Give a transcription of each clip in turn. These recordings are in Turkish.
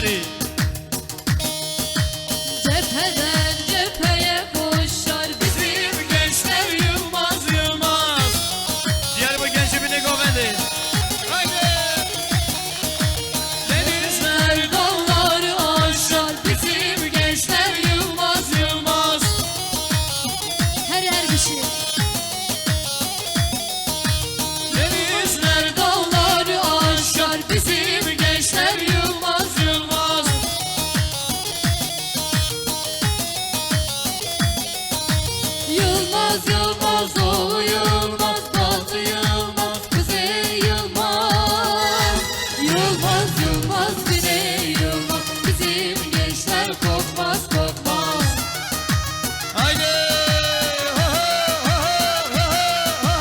Heri. Cepheden cepheye koşar Bizim gençler Yılmaz Yılmaz. Diğer bu gençi bir negovendi. Haydi. Denizler dağları aşar. Bizim gençler Yılmaz Yılmaz. her bir şey. Denizler dağları aşar. Bizim gençler Yılmaz Yılmaz. Yılmaz Yılmaz oğlu Yılmaz, Batı Yılmaz, Kuzey Yılmaz. Yılmaz Yılmaz, Güney Yılmaz, bizim gençler korkmaz korkmaz. Haydi. Ho, ho, ho, ho, ho, ho.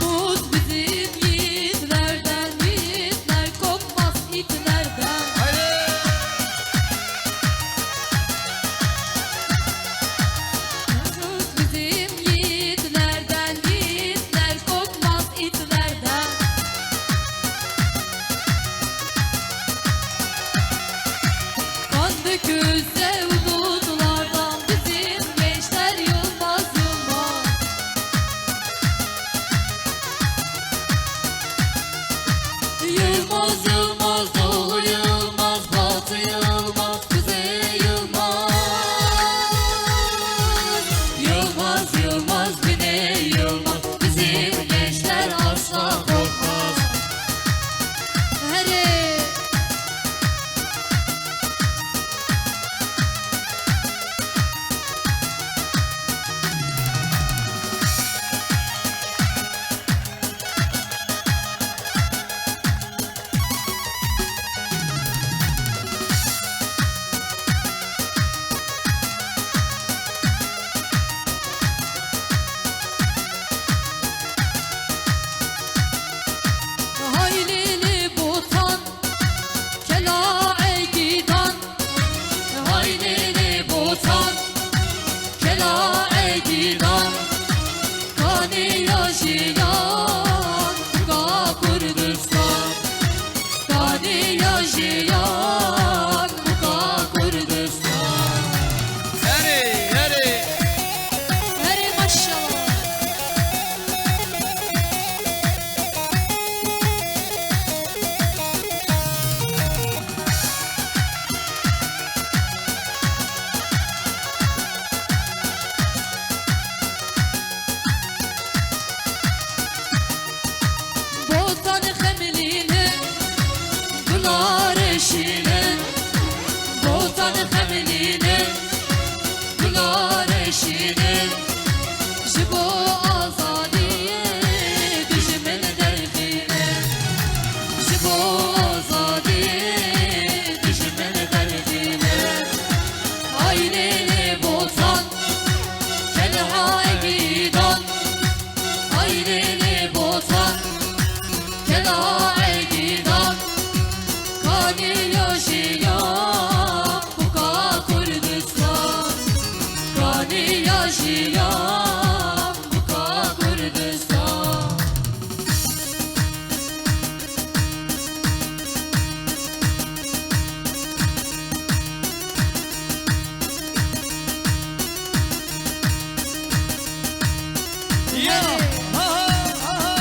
Umut bizim yiğitlerden, yiğitler kopmaz itlerden. Haydi. Umut bizim yiğitlerden, yiğitler kopmaz itlerden. Kan dökülse umutlardan, bizim gençler Yılmaz Yılmaz. Yılmaz Yılmaz oğlu Yılmaz, Batı Yılmaz, Kuzey Yılmaz. Yılmaz Yılmaz, Güney Yılmaz, bizim gençler asla korkmaz. Hadi. Haylili botan, kelae gidan. Haylili botan, kelae gidan. Kani yaşayan, Buka Kurdistan. Kani yaşayan, Buka Kurdistan. Heri, heri. Hadi maşallah. Botan xemlinin, Gülar eşinin. Botan xemlinin, Gülar eşinin. Jibo azadiye, düşmen derhine. Jibo azadiye, düşmen derhine. Ayreli botan, kelha gidan. Ayreli botan, kelha gidan. Kani yaşayan, Buka Kurdistan. Kani yaşayan, Buka Kurdistan. Ya. Ha, ha, ha.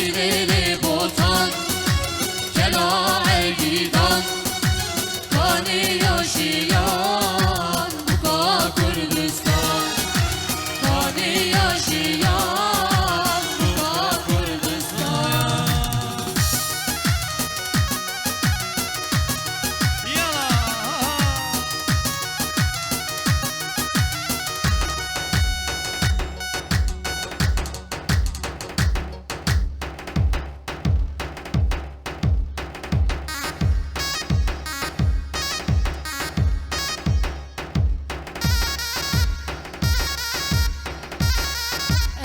Hayri botan Kela gidan Kani yaşayan Buka Kürdistan Kani yaşayan Buka Kürdistan Yala.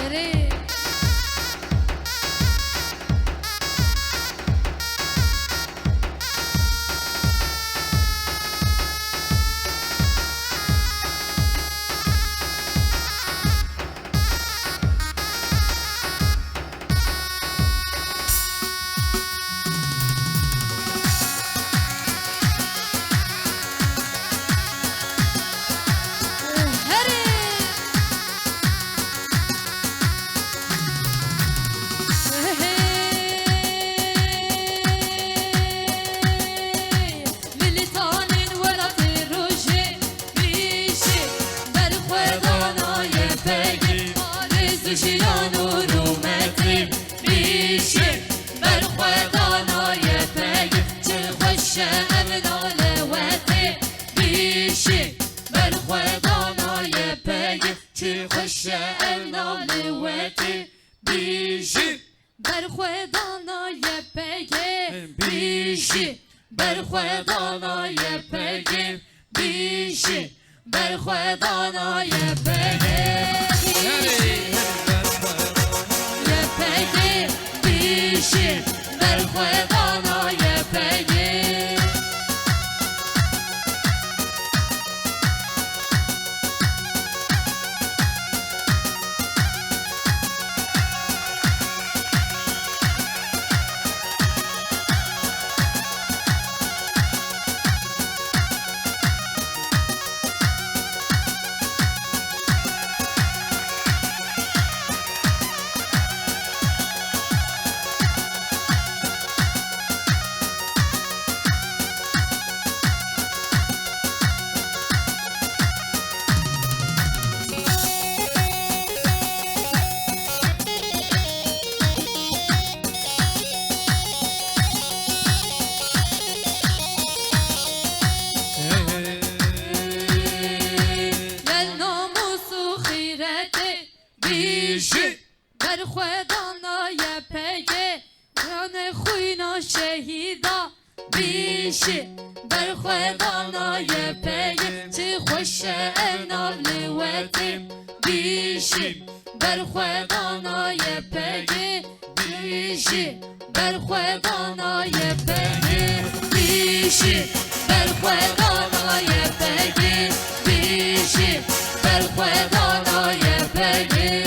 Ere برخوادانا یپگه بیشی برخوادانا یپگه بیشی برخوادانا یپگه یپگه بیشی برخوادانا یپگه برخوادانا یپگه ران خوینا شهیدا بیشی برخوادانا یپگه چه خوش اینا لوتی بیشی برخوادانا یپگه بیشی برخوادانا یپگه بیشی برخوادانا یپگه بیشی برخوادانا یپگه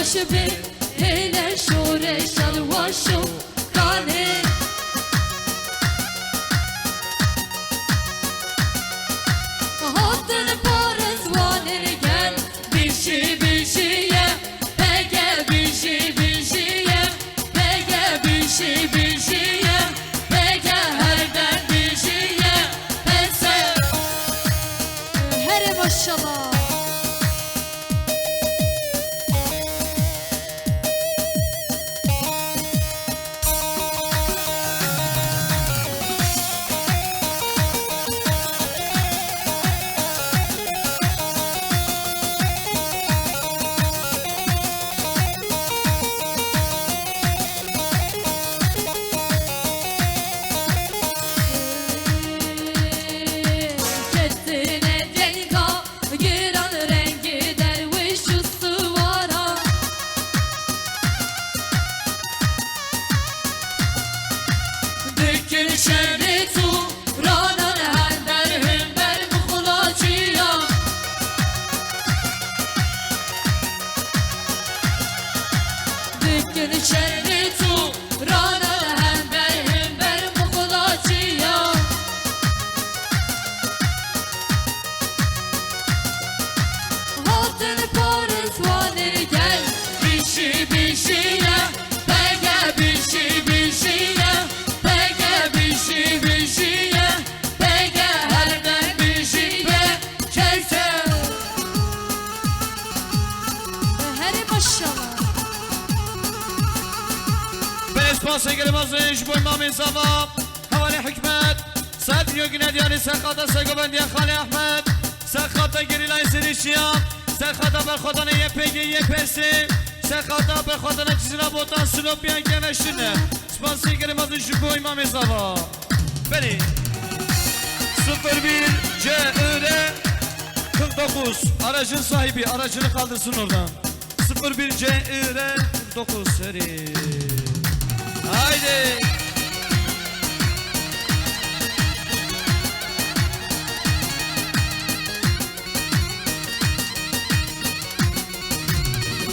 خوش به هیل شورش شو کانه هاتن پارز وانر گل بیشی بیشیه بگه بیشی بیشیه بگه بیشی بیشیه بگه هر در بیشیه پسه هره ماشالله سيقل مزيج بالمامي صفا حوالي حكمت ساد يوغنا ديالي ساقاطة ساقوبان ديال خالي أحمد ساقاطة قري لا يسير الشيام ساقاطة بالخوضانة يبيجي يبرسي ساقاطة بالخوضانة تزيلا بوطان سلوبيان كمشتنة سبان سيقل مزيج بو إمامي صفا بني 01 CR 49 aracın sahibi aracını kaldırsın oradan 01 CR 49 seri haydi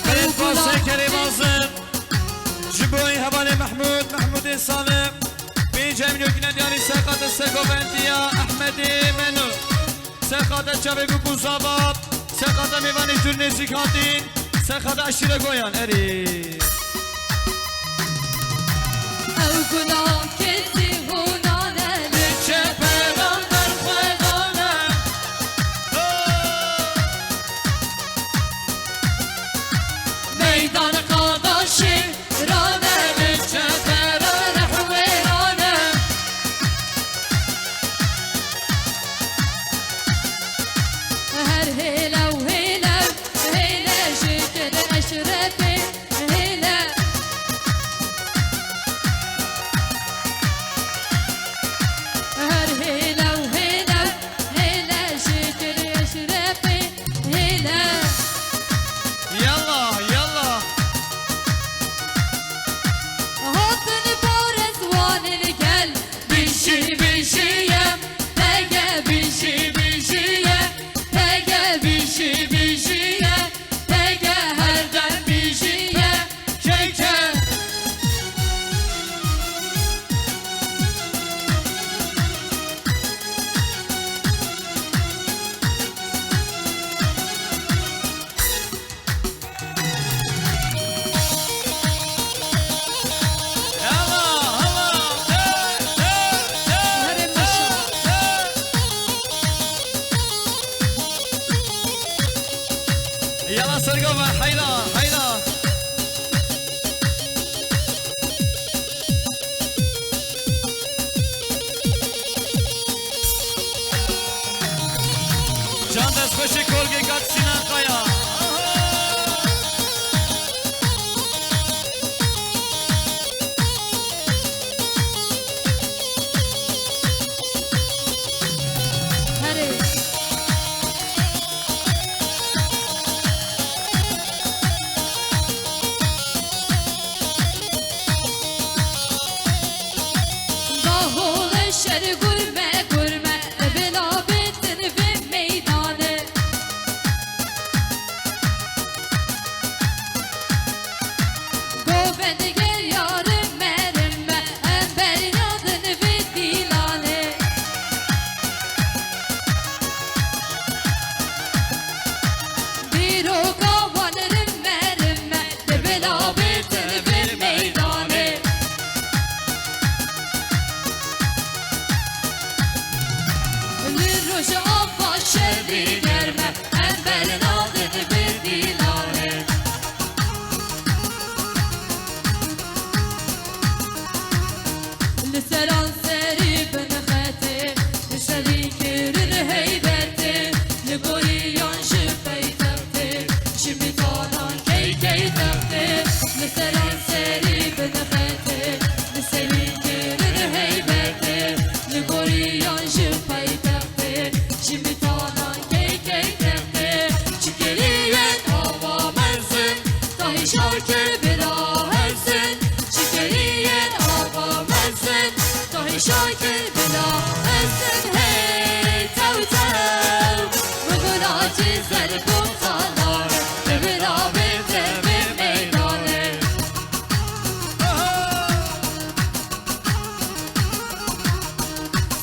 Kırık Kerim Azim Jiboy Havale Mahmud Salim Bicem Yöküne Diyari Sekatı Segovendiya Ahmedi Menu Sekatı Çabebu Buzabab Sekatı Mivani Türnezi Katin Sekatı Aşire Goyan Eri Evguna kesi hunane Liçe peranlar koydane Meydan kardeşi rane Liçe perane hüverane Her hilev hilev Hile şükür eşrefi Hile Her hilev hilev Hile şükür eşrefi Hile Yallah yallah Hatını parez vanir gel Bişi bişiye Pege bişi bişiye Pege bişi bişiye Pege herden bişiye Keke Yallah Allah Hare maşallah Yallah Sergova hayla hayla Can destbaşı kolge kat Sinan Kaya Hare شاكر بلا اسم هي تو تو بغلا جزر بخالار بلا بنت بميدانه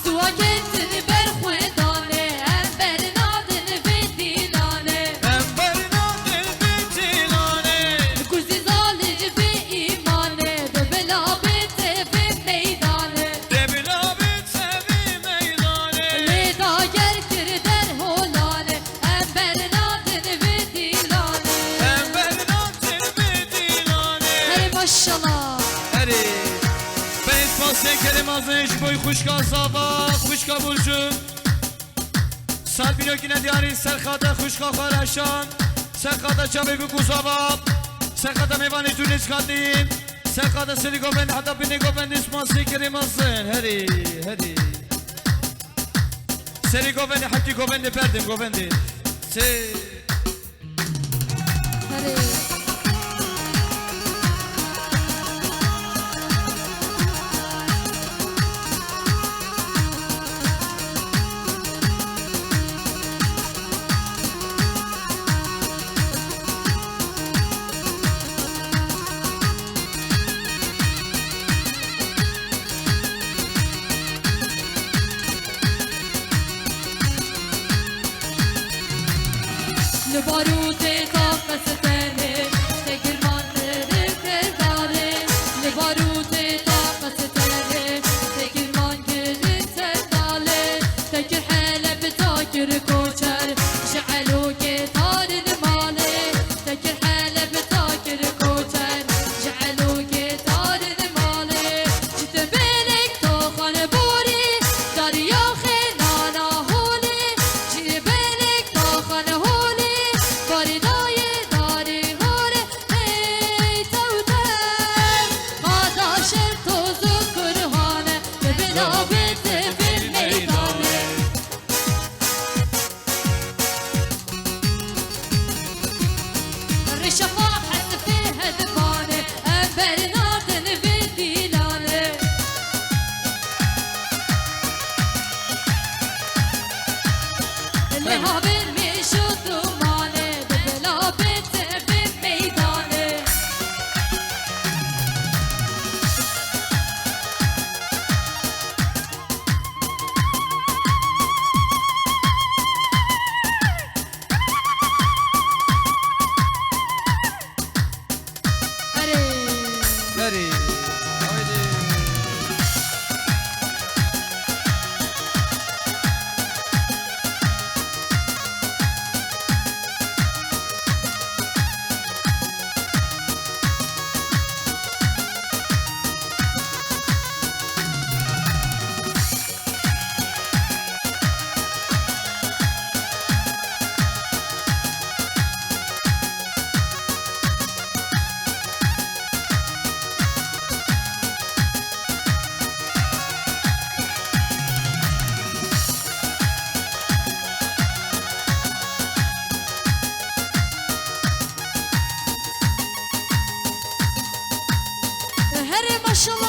سواكت برخوانه امبر نادن بديلانه امبر نادن بديلانه كوزي زالج بإيمانه بلا بنت بميدانه دبلا بنت بميدانه ليدا گرکر در هولانه امبر نادن بديلانه امبر نادن بديلانه هی ماشالله هری بیت پاسه کریم ازش بوی خوشکا زابا خوشکا بولجون سال بیرو که ندیاری سرخاده خوشکا خورشان سرخاده چاوی گو زابا سرخاده میوانی تو نسخاتیم سرخاده سری گوبند حتی بینی گوبند اسماسی کریم ازن هری هری سری گوبند حتی گوبند پردیم گوبندی سی هی لبارود طاقت تنه تگرمان گرفت داره لبارود طاقت تنه تگرمان گرفت داره تگر حلب تاگر کوچر جعلو گتار نماله تگر حلب تاگر کوچر جعلو گتار نماله جت بلک تو خانه بوری دریا خنانا هولی جت بلک تو خانه هولی باریدای داری هوره ای توتر پاداش توزو کرهانه به بلا بده به میدانه الرشفاء حتى فيها دبانه امبر نادن بديلانه اللي هابن مشو دمانه بلا بنت بميدانه هري هری هایدی هري ما شاء الله